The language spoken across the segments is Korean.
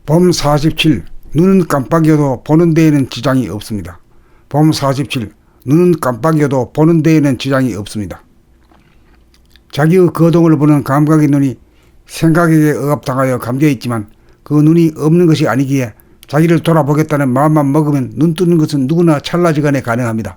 범 47. 눈은 깜빡여도 보는 데에는 지장이 없습니다. 범 47. 눈은 깜빡여도 보는 데에는 지장이 없습니다. 자기의 거동을 보는 감각의 눈이 생각에게 억압당하여 감겨 있지만 그 눈이 없는 것이 아니기에 자기를 돌아보겠다는 마음만 먹으면 눈 뜨는 것은 누구나 찰나지간에 가능합니다.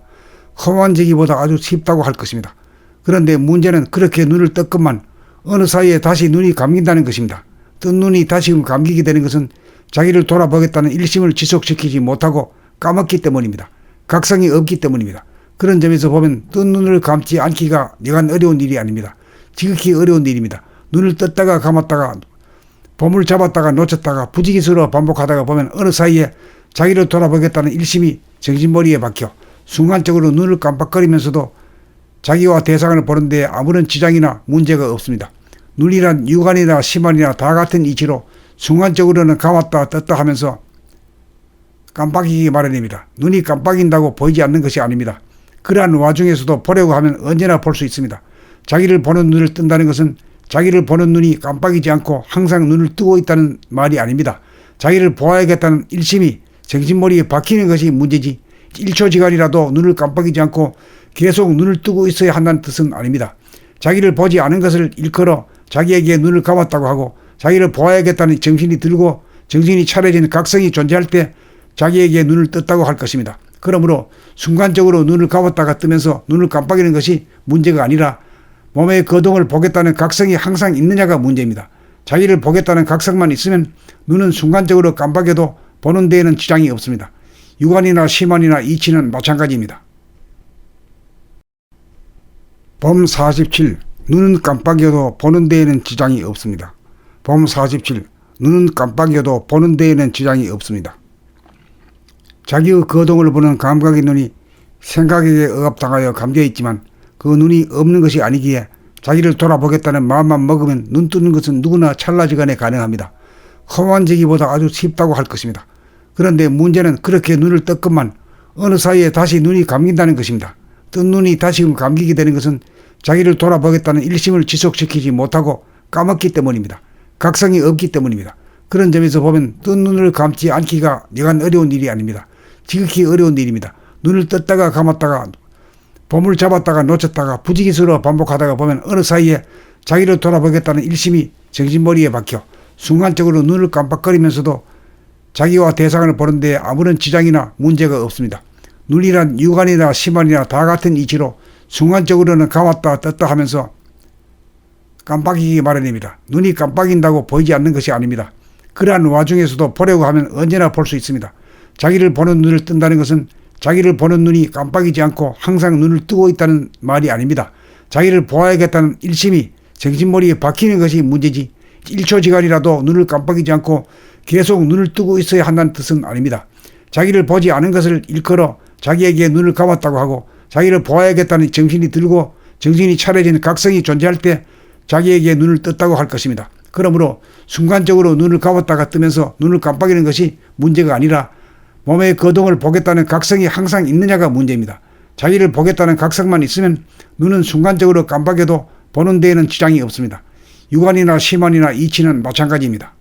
허만지기보다 아주 쉽다고 할 것입니다. 그런데 문제는 그렇게 눈을 떴건만 어느 사이에 다시 눈이 감긴다는 것입니다. 뜬 눈이 다시금 감기게 되는 것은 자기를 돌아보겠다는 일심을 지속시키지 못하고 까먹기 때문입니다. 각성이 없기 때문입니다. 그런 점에서 보면 뜬 눈을 감지 않기가 여간 어려운 일이 아닙니다. 지극히 어려운 일입니다. 눈을 떴다가 감았다가 봄을 잡았다가 놓쳤다가 부지기수로 반복하다가 보면 어느 사이에 자기를 돌아보겠다는 일심이 정신머리에 박혀 순간적으로 눈을 깜빡거리면서도 자기와 대상을 보는 데 아무런 지장이나 문제가 없습니다. 눈이란 육안이나 심안이나 다 같은 이치로 순간적으로는 감았다 떴다 하면서 깜빡이기 마련입니다. 눈이 깜빡인다고 보이지 않는 것이 아닙니다. 그러한 와중에서도 보려고 하면 언제나 볼 수 있습니다. 자기를 보는 눈을 뜬다는 것은 자기를 보는 눈이 깜빡이지 않고 항상 눈을 뜨고 있다는 말이 아닙니다. 자기를 보아야겠다는 일심이 정신머리에 박히는 것이 문제지 1초지간이라도 눈을 깜빡이지 않고 계속 눈을 뜨고 있어야 한다는 뜻은 아닙니다. 자기를 보지 않은 것을 일컬어 자기에게 눈을 감았다고 하고 자기를 보아야겠다는 정신이 들고 정신이 차려진 각성이 존재할 때 자기에게 눈을 떴다고 할 것입니다. 그러므로 순간적으로 눈을 감았다가 뜨면서 눈을 깜빡이는 것이 문제가 아니라 몸의 거동을 보겠다는 각성이 항상 있느냐가 문제입니다. 자기를 보겠다는 각성만 있으면 눈은 순간적으로 깜빡여도 보는 데에는 지장이 없습니다. 육안이나 심안이나 이치는 마찬가지입니다. 범 47. 눈은 깜빡여도 보는 데에는 지장이 없습니다. 범 47. 눈은 깜빡여도 보는 데에는 지장이 없습니다. 자기의 거동을 보는 감각의 눈이 생각에게 억압당하여 감겨 있지만 그 눈이 없는 것이 아니기에 자기를 돌아보겠다는 마음만 먹으면 눈 뜨는 것은 누구나 찰나지간에 가능합니다. 허만지기보다 아주 쉽다고 할 것입니다. 그런데 문제는 그렇게 눈을 떴건만 어느 사이에 다시 눈이 감긴다는 것입니다. 뜬 눈이 다시금 감기게 되는 것은 자기를 돌아보겠다는 일심을 지속시키지 못하고 까먹기 때문입니다. 각성이 없기 때문입니다. 그런 점에서 보면 뜬 눈을 감지 않기가 여간 어려운 일이 아닙니다. 지극히 어려운 일입니다. 눈을 떴다가 감았다가 봄을 잡았다가 놓쳤다가 부지기수로 반복하다가 보면 어느 사이에 자기를 돌아보겠다는 일심이 정신머리에 박혀 순간적으로 눈을 깜빡거리면서도 자기와 대상을 보는 데 아무런 지장이나 문제가 없습니다. 눈이란 육안이나 심안이나 다 같은 이치로 순간적으로는 감았다 떴다 하면서 깜빡이기 마련입니다. 눈이 깜빡인다고 보이지 않는 것이 아닙니다. 그러한 와중에서도 보려고 하면 언제나 볼 수 있습니다. 자기를 보는 눈을 뜬다는 것은 자기를 보는 눈이 깜빡이지 않고 항상 눈을 뜨고 있다는 말이 아닙니다. 자기를 보아야겠다는 일심이 정신머리에 박히는 것이 문제지 1초지간이라도 눈을 깜빡이지 않고 계속 눈을 뜨고 있어야 한다는 뜻은 아닙니다. 자기를 보지 않은 것을 일컬어 자기에게 눈을 감았다고 하고 자기를 보아야겠다는 정신이 들고 정신이 차려진 각성이 존재할 때 자기에게 눈을 떴다고 할 것입니다. 그러므로 순간적으로 눈을 감았다가 뜨면서 눈을 깜빡이는 것이 문제가 아니라 몸의 거동을 보겠다는 각성이 항상 있느냐가 문제입니다. 자기를 보겠다는 각성만 있으면 눈은 순간적으로 깜빡여도 보는 데에는 지장이 없습니다. 육안이나 심안이나 이치는 마찬가지입니다.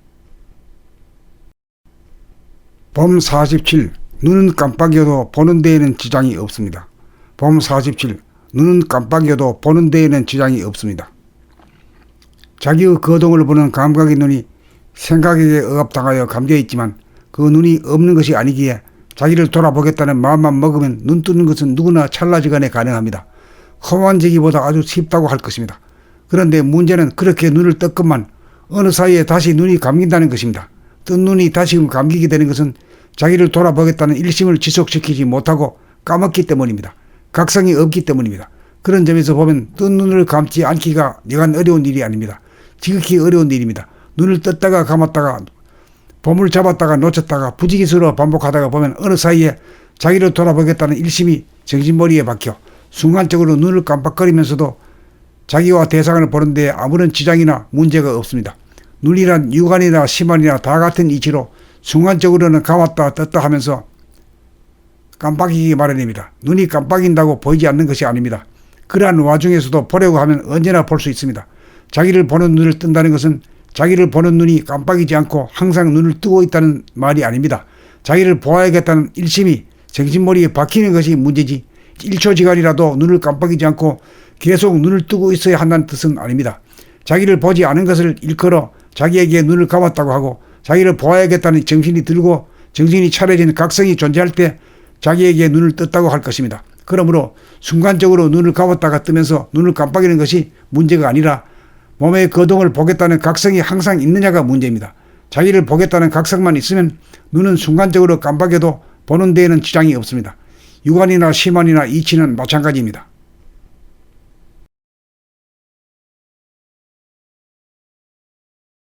범 47. 눈은 깜빡여도 보는 데에는 지장이 없습니다. 범 47. 눈은 깜빡여도 보는 데에는 지장이 없습니다. 자기의 거동을 보는 감각의 눈이 생각에게 억압당하여 감겨 있지만 그 눈이 없는 것이 아니기에 자기를 돌아보겠다는 마음만 먹으면 눈 뜨는 것은 누구나 찰나지간에 가능합니다. 허만지기보다 아주 쉽다고 할 것입니다. 그런데 문제는 그렇게 눈을 떴건만 어느 사이에 다시 눈이 감긴다는 것입니다. 뜬 눈이 다시금 감기게 되는 것은 자기를 돌아보겠다는 일심을 지속시키지 못하고 까먹기 때문입니다. 각성이 없기 때문입니다. 그런 점에서 보면 뜬 눈을 감지 않기가 여간 어려운 일이 아닙니다. 지극히 어려운 일입니다. 눈을 떴다가 감았다가 봄을 잡았다가 놓쳤다가 부지기수로 반복하다가 보면 어느 사이에 자기를 돌아보겠다는 일심이 정신머리에 박혀 순간적으로 눈을 깜빡거리면서도 자기와 대상을 보는 데 아무런 지장이나 문제가 없습니다. 눈이란 육안이나 심안이나 다 같은 이치로 순간적으로는 감았다 떴다 하면서 깜빡이기 마련입니다. 눈이 깜빡인다고 보이지 않는 것이 아닙니다. 그러한 와중에서도 보려고 하면 언제나 볼 수 있습니다. 자기를 보는 눈을 뜬다는 것은 자기를 보는 눈이 깜빡이지 않고 항상 눈을 뜨고 있다는 말이 아닙니다. 자기를 보아야겠다는 일심이 정신머리에 박히는 것이 문제지 1초지간이라도 눈을 깜빡이지 않고 계속 눈을 뜨고 있어야 한다는 뜻은 아닙니다. 자기를 보지 않은 것을 일컬어 자기에게 눈을 감았다고 하고 자기를 보아야겠다는 정신이 들고 정신이 차려진 각성이 존재할 때 자기에게 눈을 떴다고 할 것입니다. 그러므로 순간적으로 눈을 감았다가 뜨면서 눈을 깜빡이는 것이 문제가 아니라 몸의 거동을 보겠다는 각성이 항상 있느냐가 문제입니다. 자기를 보겠다는 각성만 있으면 눈은 순간적으로 깜빡여도 보는 데에는 지장이 없습니다. 유관이나 심환이나 이치는 마찬가지입니다.